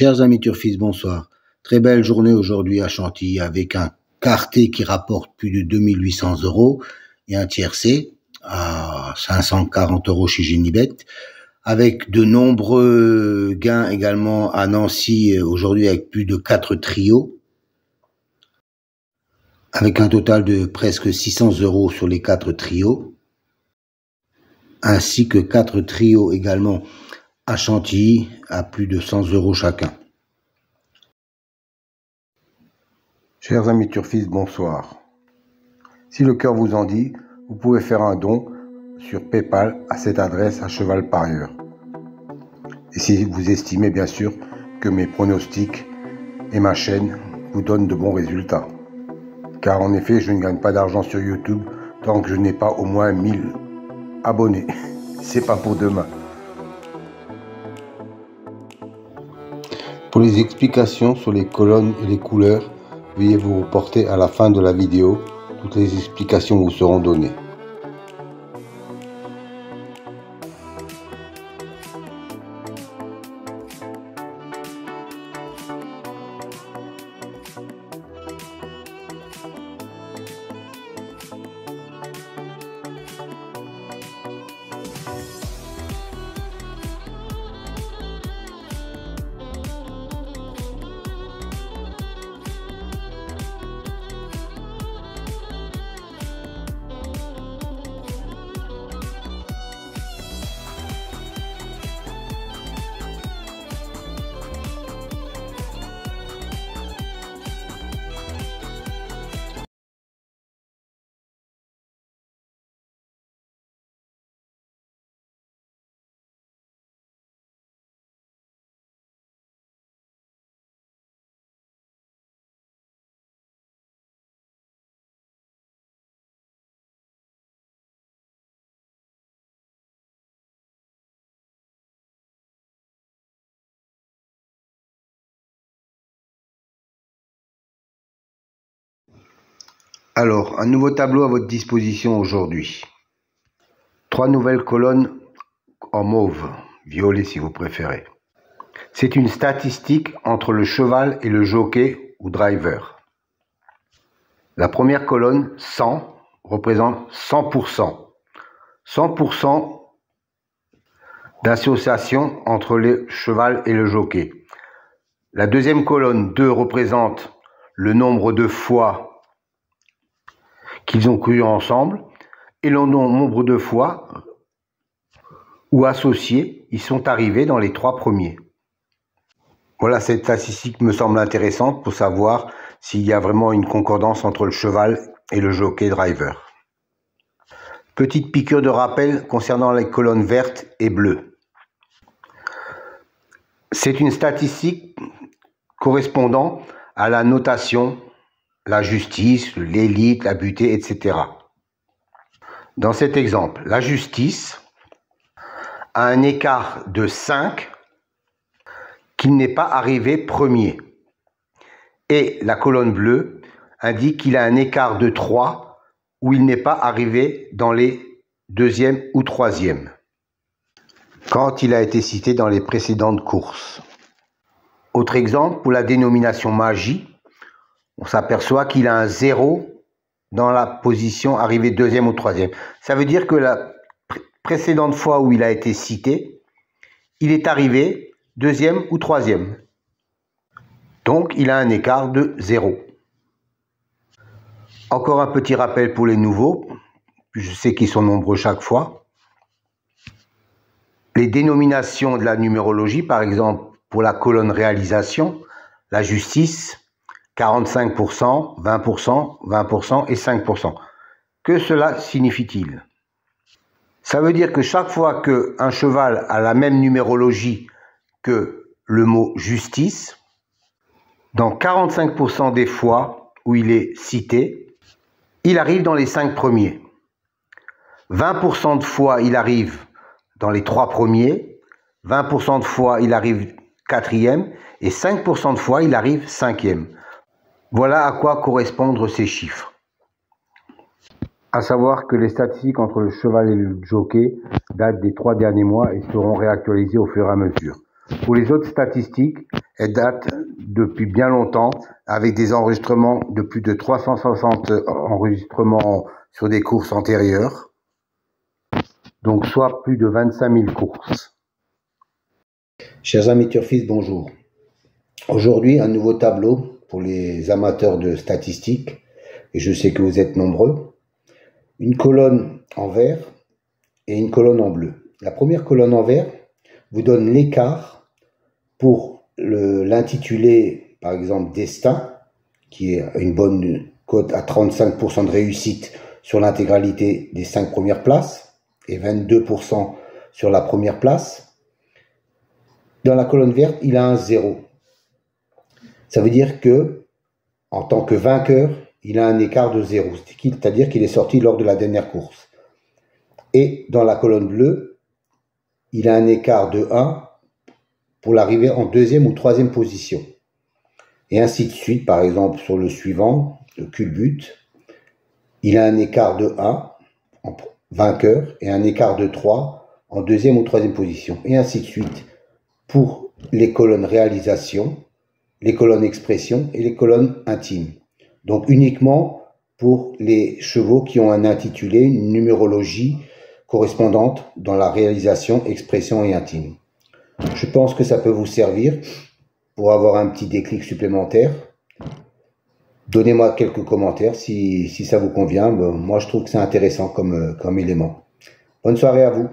Chers amis turfistes, bonsoir. Très belle journée aujourd'hui à Chantilly avec un quarté qui rapporte plus de 2800 € et un tiercé à 540 € chez Génibet, avec de nombreux gains également à Nancy aujourd'hui avec plus de 4 trios, avec un total de presque 600 € sur les 4 trios, ainsi que 4 trios également à Chantilly à plus de 100 € chacun. Chers amis turfistes, bonsoir. Si le cœur vous en dit, vous pouvez faire un don sur PayPal à cette adresse à Cheval Parieur. Et si vous estimez bien sûr que mes pronostics et ma chaîne vous donnent de bons résultats. Car en effet, je ne gagne pas d'argent sur YouTube tant que je n'ai pas au moins 1000 abonnés. C'est pas pour demain. Pour les explications sur les colonnes et les couleurs, veuillez vous reporter à la fin de la vidéo. Toutes les explications vous seront données. Alors, un nouveau tableau à votre disposition aujourd'hui. 3 nouvelles colonnes en mauve, violet si vous préférez. C'est une statistique entre le cheval et le jockey ou driver. La première colonne, 100, représente 100%. 100% d'association entre le cheval et le jockey. La deuxième colonne, 2, représente le nombre de fois qu'ils ont couru ensemble et le nombre de fois où associés ils sont arrivés dans les 3 premiers. Voilà, cette statistique me semble intéressante pour savoir s'il y a vraiment une concordance entre le cheval et le jockey driver. Petite piqûre de rappel concernant les colonnes vertes et bleues. C'est une statistique correspondant à la notation, la justice, l'élite, la butée, etc. Dans cet exemple, la justice a un écart de 5 qu'il n'est pas arrivé premier. Et la colonne bleue indique qu'il a un écart de 3 où il n'est pas arrivé dans les 2e ou 3e, quand il a été cité dans les précédentes courses. Autre exemple, pour la dénomination magie, on s'aperçoit qu'il a un 0 dans la position arrivée 2e ou 3e. Ça veut dire que la précédente fois où il a été cité, il est arrivé 2e ou 3e. Donc, il a un écart de 0. Encore un petit rappel pour les nouveaux. Je sais qu'ils sont nombreux chaque fois. Les dénominations de la numérologie, par exemple, pour la colonne réalisation, la justice, 45%, 20%, 20% et 5%. Que cela signifie-t-il? Ça veut dire que chaque fois qu'un cheval a la même numérologie que le mot justice, dans 45% des fois où il est cité, il arrive dans les 5 premiers. 20% de fois, il arrive dans les 3 premiers. 20% de fois, il arrive 4e. Et 5% de fois, il arrive 5e. Voilà à quoi correspondent ces chiffres. À savoir que les statistiques entre le cheval et le jockey datent des 3 derniers mois et seront réactualisées au fur et à mesure. Pour les autres statistiques, elles datent depuis bien longtemps, avec des enregistrements de plus de 360 enregistrements sur des courses antérieures, donc soit plus de 25 000 courses. Chers amis turfistes, bonjour. Aujourd'hui, un nouveau tableau pour les amateurs de statistiques, et je sais que vous êtes nombreux. Une colonne en vert et une colonne en bleu. La première colonne en vert vous donne l'écart pour l'intitulé, par exemple, Destin, qui est une bonne cote à 35% de réussite sur l'intégralité des 5 premières places et 22% sur la première place. Dans la colonne verte, il a un 0. Ça veut dire que, en tant que vainqueur, il a un écart de 0, c'est-à-dire qu'il est sorti lors de la dernière course. Et dans la colonne bleue, il a un écart de 1 pour l'arrivée en deuxième ou troisième position. Et ainsi de suite, par exemple, sur le suivant, le culbute, il a un écart de 1 en vainqueur et un écart de 3 en deuxième ou troisième position. Et ainsi de suite pour les colonnes réalisation, les colonnes expression et les colonnes intimes. Donc uniquement pour les chevaux qui ont un intitulé, une numérologie correspondante dans la réalisation, expression et intime. Je pense que ça peut vous servir pour avoir un petit déclic supplémentaire. Donnez-moi quelques commentaires si ça vous convient. Moi, je trouve que c'est intéressant comme élément. Bonne soirée à vous.